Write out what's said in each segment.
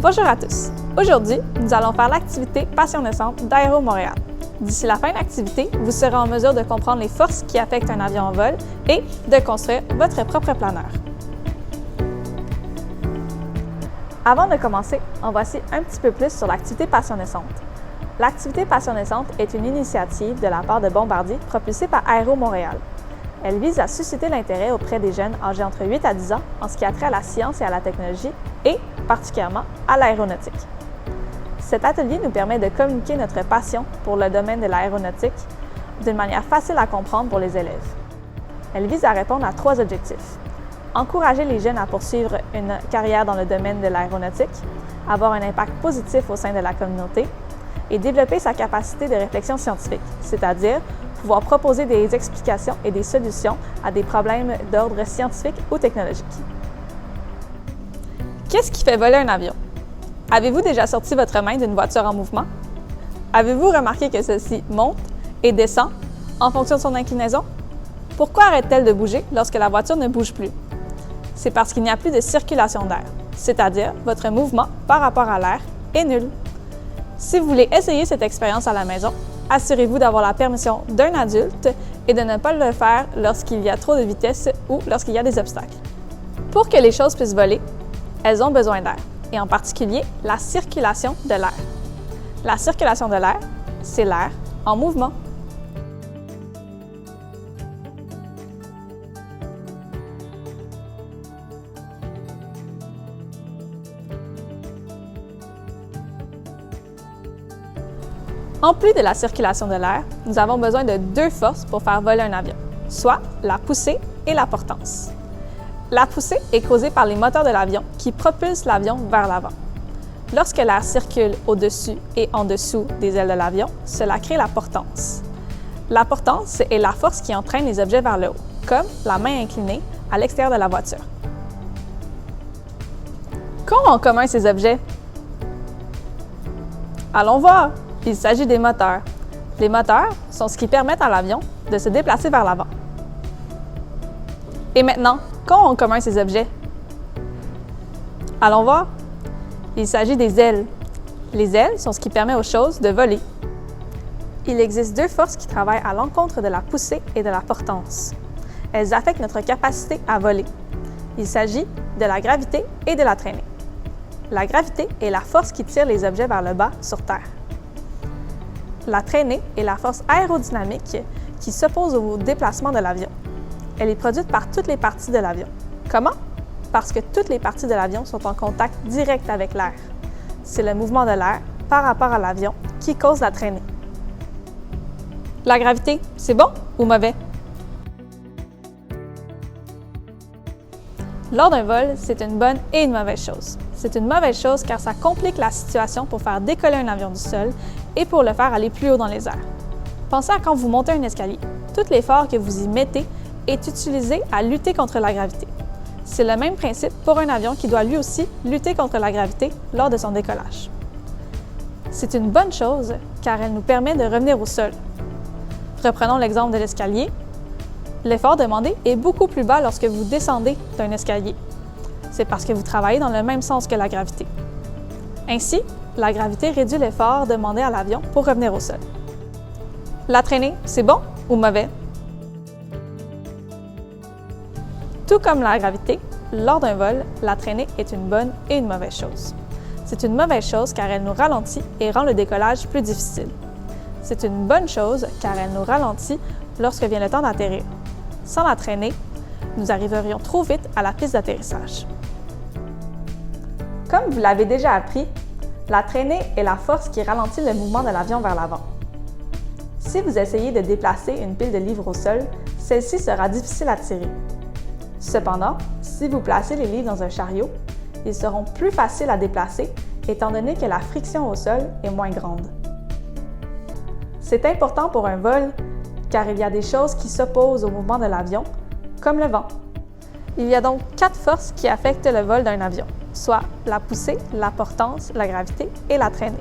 Bonjour à tous! Aujourd'hui, nous allons faire l'activité Passion naissante d'Aéro Montréal. D'ici la fin de l'activité, vous serez en mesure de comprendre les forces qui affectent un avion en vol et de construire votre propre planeur. Avant de commencer, en voici un petit peu plus sur l'activité Passion naissante. L'activité Passion naissante est une initiative de la part de Bombardier propulsée par Aéro Montréal. Elle vise à susciter l'intérêt auprès des jeunes âgés entre 8 à 10 ans en ce qui a trait à la science et à la technologie et, particulièrement, à l'aéronautique. Cet atelier nous permet de communiquer notre passion pour le domaine de l'aéronautique d'une manière facile à comprendre pour les élèves. Elle vise à répondre à 3 objectifs. Encourager les jeunes à poursuivre une carrière dans le domaine de l'aéronautique, avoir un impact positif au sein de la communauté et développer sa capacité de réflexion scientifique, c'est-à-dire pouvoir proposer des explications et des solutions à des problèmes d'ordre scientifique ou technologique. Qu'est-ce qui fait voler un avion? Avez-vous déjà sorti votre main d'une voiture en mouvement? Avez-vous remarqué que celle-ci monte et descend en fonction de son inclinaison? Pourquoi arrête-t-elle de bouger lorsque la voiture ne bouge plus? C'est parce qu'il n'y a plus de circulation d'air, c'est-à-dire votre mouvement par rapport à l'air est nul. Si vous voulez essayer cette expérience à la maison, assurez-vous d'avoir la permission d'un adulte et de ne pas le faire lorsqu'il y a trop de vitesse ou lorsqu'il y a des obstacles. Pour que les choses puissent voler, elles ont besoin d'air, et en particulier la circulation de l'air. La circulation de l'air, c'est l'air en mouvement. En plus de la circulation de l'air, nous avons besoin de 2 forces pour faire voler un avion, soit la poussée et la portance. La poussée est causée par les moteurs de l'avion qui propulsent l'avion vers l'avant. Lorsque l'air circule au-dessus et en dessous des ailes de l'avion, cela crée la portance. La portance est la force qui entraîne les objets vers le haut, comme la main inclinée à l'extérieur de la voiture. Qu'ont en commun ces objets? Allons voir! Il s'agit des moteurs. Les moteurs sont ce qui permet à l'avion de se déplacer vers l'avant. Et maintenant, qu'ont en commun ces objets? Allons voir. Il s'agit des ailes. Les ailes sont ce qui permet aux choses de voler. Il existe 2 forces qui travaillent à l'encontre de la poussée et de la portance. Elles affectent notre capacité à voler. Il s'agit de la gravité et de la traînée. La gravité est la force qui tire les objets vers le bas sur Terre. La traînée est la force aérodynamique qui s'oppose au déplacement de l'avion. Elle est produite par toutes les parties de l'avion. Comment? Parce que toutes les parties de l'avion sont en contact direct avec l'air. C'est le mouvement de l'air par rapport à l'avion qui cause la traînée. La gravité, c'est bon ou mauvais? Lors d'un vol, c'est une bonne et une mauvaise chose. C'est une mauvaise chose car ça complique la situation pour faire décoller un avion du sol et pour le faire aller plus haut dans les airs. Pensez à quand vous montez un escalier. Tout l'effort que vous y mettez est utilisé à lutter contre la gravité. C'est le même principe pour un avion qui doit lui aussi lutter contre la gravité lors de son décollage. C'est une bonne chose car elle nous permet de revenir au sol. Reprenons l'exemple de l'escalier. L'effort demandé est beaucoup plus bas lorsque vous descendez d'un escalier. C'est parce que vous travaillez dans le même sens que la gravité. Ainsi, la gravité réduit l'effort demandé à l'avion pour revenir au sol. La traînée, c'est bon ou mauvais? Tout comme la gravité, lors d'un vol, la traînée est une bonne et une mauvaise chose. C'est une mauvaise chose car elle nous ralentit et rend le décollage plus difficile. C'est une bonne chose car elle nous ralentit lorsque vient le temps d'atterrir. Sans la traînée, nous arriverions trop vite à la piste d'atterrissage. Comme vous l'avez déjà appris, la traînée est la force qui ralentit le mouvement de l'avion vers l'avant. Si vous essayez de déplacer une pile de livres au sol, celle-ci sera difficile à tirer. Cependant, si vous placez les livres dans un chariot, ils seront plus faciles à déplacer étant donné que la friction au sol est moins grande. C'est important pour un vol car il y a des choses qui s'opposent au mouvement de l'avion, comme le vent. Il y a donc 4 forces qui affectent le vol d'un avion, soit la poussée, la portance, la gravité et la traînée.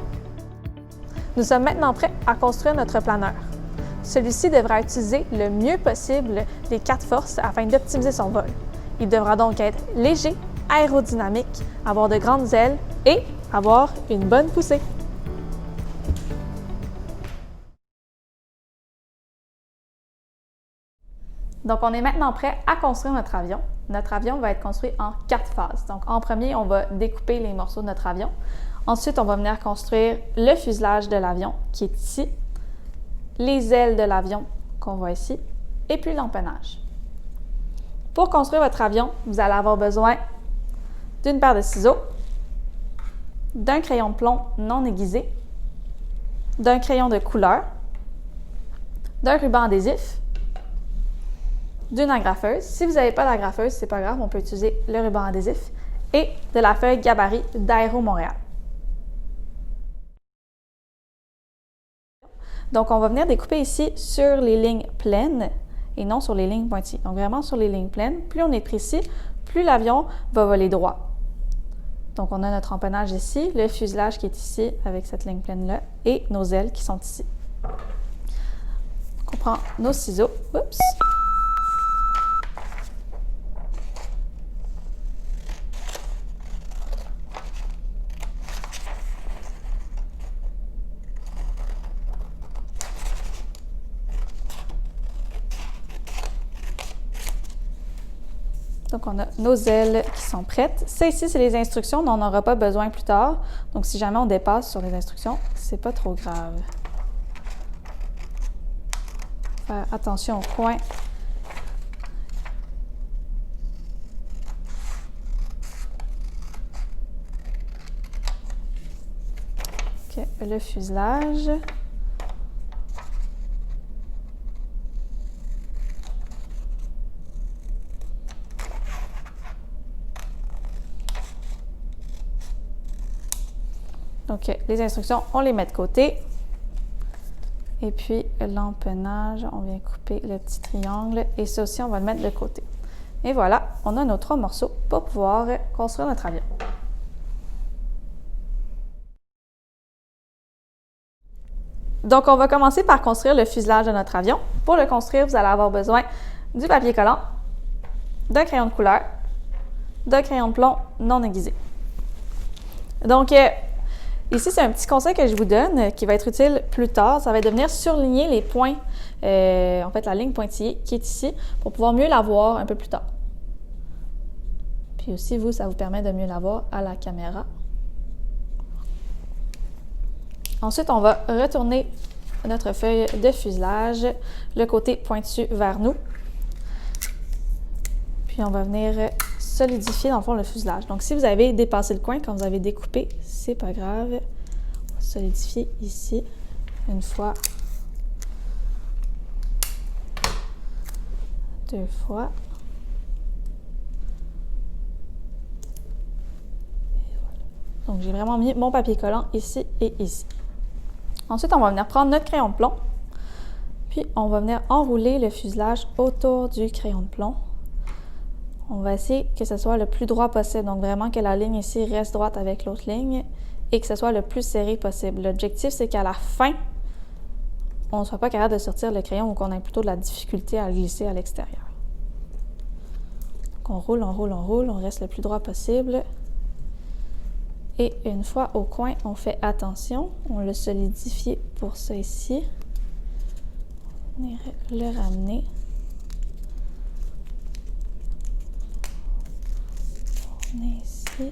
Nous sommes maintenant prêts à construire notre planeur. Celui-ci devra utiliser le mieux possible les 4 forces afin d'optimiser son vol. Il devra donc être léger, aérodynamique, avoir de grandes ailes et avoir une bonne poussée. Donc, on est maintenant prêt à construire notre avion. Notre avion va être construit en 4 phases. Donc, en premier, on va découper les morceaux de notre avion. Ensuite, on va venir construire le fuselage de l'avion qui est ici, les ailes de l'avion qu'on voit ici, et puis l'empennage. Pour construire votre avion, vous allez avoir besoin d'une paire de ciseaux, d'un crayon de plomb non aiguisé, d'un crayon de couleur, d'un ruban adhésif, d'une agrafeuse. Si vous n'avez pas d'agrafeuse, c'est pas grave, on peut utiliser le ruban adhésif et de la feuille gabarit d'Aéro Montréal. Donc, on va venir découper ici sur les lignes pleines et non sur les lignes pointillées. Donc, vraiment sur les lignes pleines. Plus on est précis, plus l'avion va voler droit. Donc, on a notre empennage ici, le fuselage qui est ici avec cette ligne pleine-là et nos ailes qui sont ici. Donc, on prend nos ciseaux. Oups! Donc, on a nos ailes qui sont prêtes. Ça ici, c'est les instructions, on n'en aura pas besoin plus tard. Donc, si jamais on dépasse sur les instructions, c'est pas trop grave. Faire attention au coin. OK, le fuselage. Donc, les instructions, on les met de côté. Et puis, l'empennage, on vient couper le petit triangle. Et ça aussi, on va le mettre de côté. Et voilà, on a nos 3 morceaux pour pouvoir construire notre avion. Donc, on va commencer par construire le fuselage de notre avion. Pour le construire, vous allez avoir besoin du papier collant, d'un crayon de couleur, d'un crayon de plomb non aiguisé. Donc, ici, c'est un petit conseil que je vous donne qui va être utile plus tard. Ça va être de venir surligner les points, en fait, la ligne pointillée qui est ici pour pouvoir mieux la voir un peu plus tard. Puis aussi, vous, ça vous permet de mieux la voir à la caméra. Ensuite, on va retourner notre feuille de fuselage, le côté pointu vers nous. Puis, on va venir solidifier, dans le fond, le fuselage. Donc, si vous avez dépassé le coin quand vous avez découpé, c'est pas grave. On va solidifier ici une fois, 2 fois. Et voilà. Donc, j'ai vraiment mis mon papier collant ici et ici. Ensuite, on va venir prendre notre crayon de plomb, puis on va venir enrouler le fuselage autour du crayon de plomb. On va essayer que ce soit le plus droit possible, donc vraiment que la ligne ici reste droite avec l'autre ligne et que ce soit le plus serré possible. L'objectif, c'est qu'à la fin, on ne soit pas capable de sortir le crayon ou qu'on ait plutôt de la difficulté à le glisser à l'extérieur. Donc on roule, on roule, on roule, on reste le plus droit possible. Et une fois au coin, on fait attention, on le solidifie pour ça ici. On va le ramener. On est ici.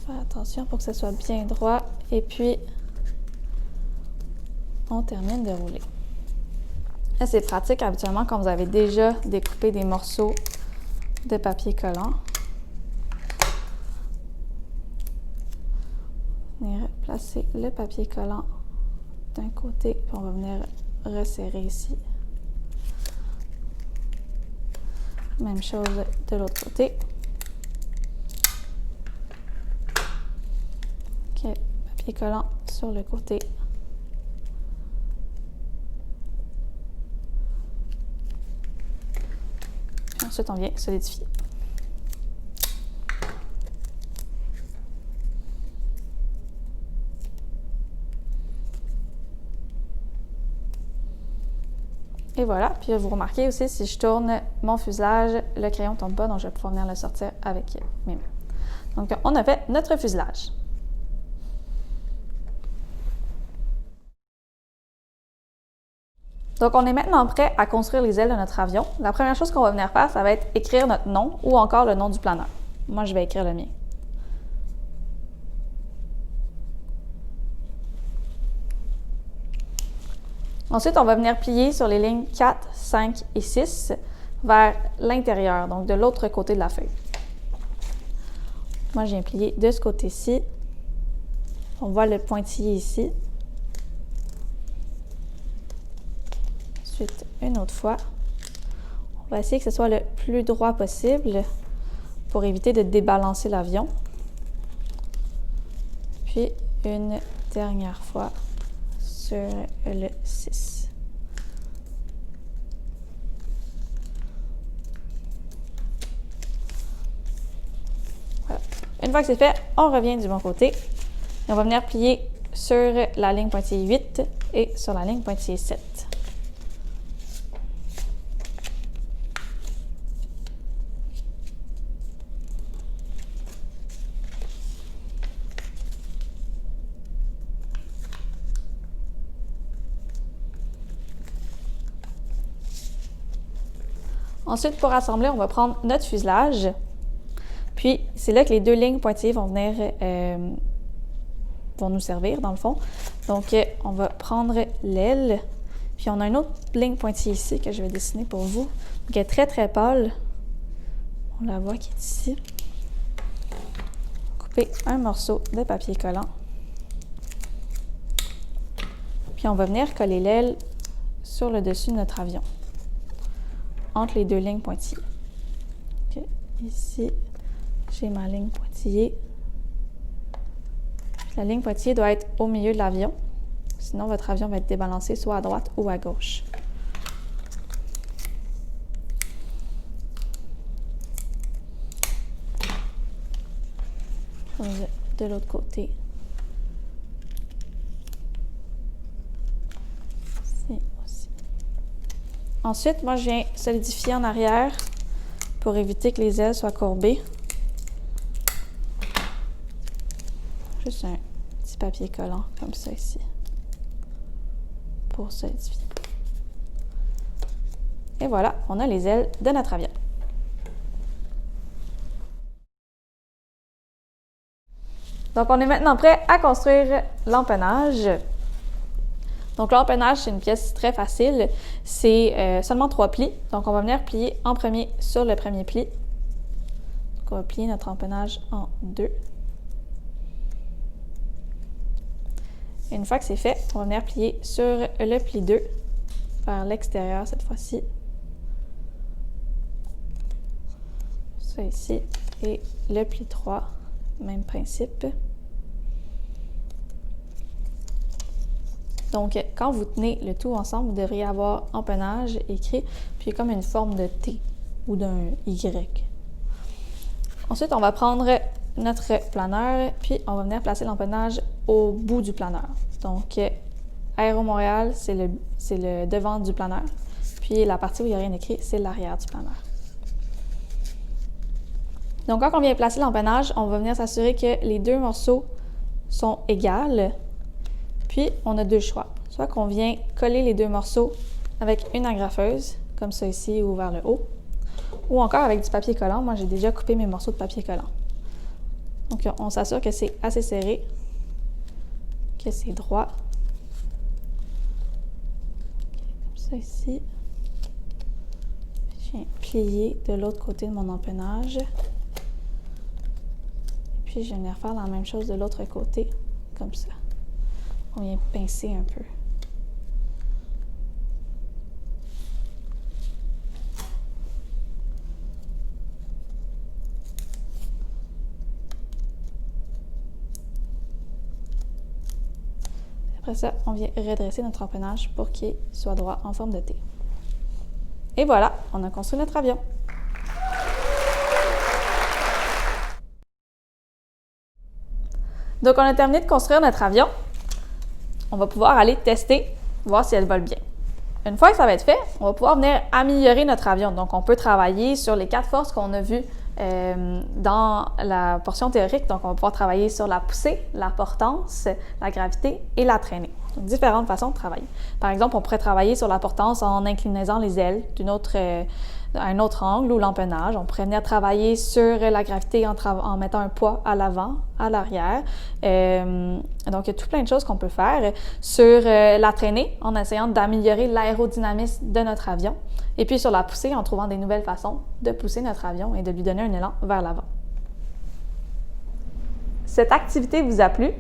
Faire attention pour que ce soit bien droit. Et puis, on termine de rouler. Là, c'est pratique habituellement quand vous avez déjà découpé des morceaux de papier collant. On va venir placer le papier collant d'un côté, puis on va venir resserrer ici. Même chose de l'autre côté. OK, papier collant sur le côté. Puis ensuite, on vient solidifier. Et voilà, puis vous remarquez aussi, si je tourne mon fuselage, le crayon ne tombe pas, donc je vais pouvoir venir le sortir avec mes mains. Donc, on a fait notre fuselage. Donc, on est maintenant prêt à construire les ailes de notre avion. La première chose qu'on va venir faire, ça va être écrire notre nom ou encore le nom du planeur. Moi, je vais écrire le mien. Ensuite, on va venir plier sur les lignes 4, 5 et 6 vers l'intérieur, donc de l'autre côté de la feuille. Moi, je viens plier de ce côté-ci. On voit le pointillé ici. Ensuite, une autre fois. On va essayer que ce soit le plus droit possible pour éviter de débalancer l'avion. Puis, une dernière fois sur le 6. Voilà. Une fois que c'est fait, on revient du bon côté et on va venir plier sur la ligne pointillée 8 et sur la ligne pointillée 7. Ensuite, pour assembler, on va prendre notre fuselage. Puis, c'est là que les deux lignes pointillées vont venir, vont nous servir, dans le fond. Donc, on va prendre l'aile. Puis, on a une autre ligne pointillée ici que je vais dessiner pour vous, qui est très, très pâle. On la voit qui est ici. Couper un morceau de papier collant. Puis, on va venir coller l'aile sur le dessus de notre avion, entre les deux lignes pointillées. Okay. Ici, j'ai ma ligne pointillée. La ligne pointillée doit être au milieu de l'avion, sinon votre avion va être débalancé soit à droite ou à gauche. De l'autre côté. Ici aussi. Ensuite, moi, je viens solidifier en arrière pour éviter que les ailes soient courbées. Juste un petit papier collant comme ça ici pour solidifier. Et voilà, on a les ailes de notre avion. Donc, on est maintenant prêt à construire l'empennage. Donc, l'empennage, c'est une pièce très facile. C'est seulement 3 plis. Donc, on va venir plier en premier sur le premier pli. Donc, on va plier notre empennage en 2. Et une fois que c'est fait, on va venir plier sur le pli 2 vers l'extérieur cette fois-ci. Ça ici. Et le pli 3, même principe. Donc, quand vous tenez le tout ensemble, vous devriez avoir empennage écrit, puis comme une forme de T ou d'un Y. Ensuite, on va prendre notre planeur, puis on va venir placer l'empennage au bout du planeur. Donc, Aéro Montréal, c'est le devant du planeur, puis la partie où il n'y a rien écrit, c'est l'arrière du planeur. Donc, quand on vient placer l'empennage, on va venir s'assurer que les deux morceaux sont égales. Puis, on a deux choix. Soit qu'on vient coller les deux morceaux avec une agrafeuse, comme ça ici ou vers le haut, ou encore avec du papier collant. Moi, j'ai déjà coupé mes morceaux de papier collant. Donc, on s'assure que c'est assez serré, que c'est droit. Comme ça ici. Je viens plier de l'autre côté de mon empennage. Et puis, je viens venir faire la même chose de l'autre côté, comme ça. On vient pincer un peu. Après ça, on vient redresser notre empennage pour qu'il soit droit en forme de T. Et voilà, on a construit notre avion. Donc, on a terminé de construire notre avion. On va pouvoir aller tester, voir si elle vole bien. Une fois que ça va être fait, on va pouvoir venir améliorer notre avion. Donc, on peut travailler sur les 4 forces qu'on a vues Dans la portion théorique, donc on va pouvoir travailler sur la poussée, la portance, la gravité et la traînée. Donc, différentes façons de travailler. Par exemple, on pourrait travailler sur la portance en inclinant les ailes à un autre angle ou l'empennage. On pourrait venir travailler sur la gravité en mettant un poids à l'avant, à l'arrière. Donc, il y a tout plein de choses qu'on peut faire. Sur la traînée, en essayant d'améliorer l'aérodynamisme de notre avion. Et puis sur la poussée, en trouvant des nouvelles façons de pousser notre avion et de lui donner un élan vers l'avant. Cette activité vous a plu?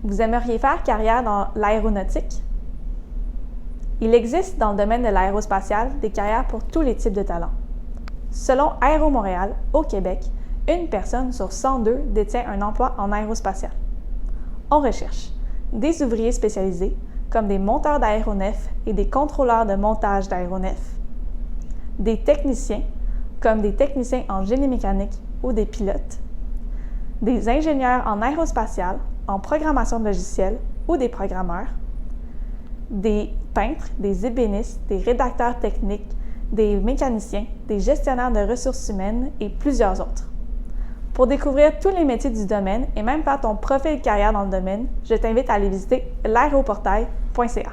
Vous aimeriez faire carrière dans l'aéronautique? Il existe dans le domaine de l'aérospatial des carrières pour tous les types de talents. Selon Aéro Montréal, au Québec, 1 personne sur 102 détient un emploi en aérospatial. On recherche des ouvriers spécialisés, comme des monteurs d'aéronefs et des contrôleurs de montage d'aéronefs, des techniciens, comme des techniciens en génie mécanique ou des pilotes, des ingénieurs en aérospatial, en programmation de logiciels ou des programmeurs, des peintres, des ébénistes, des rédacteurs techniques, des mécaniciens, des gestionnaires de ressources humaines et plusieurs autres. Pour découvrir tous les métiers du domaine et même faire ton profil de carrière dans le domaine, je t'invite à aller visiter l'aéroportail.ca.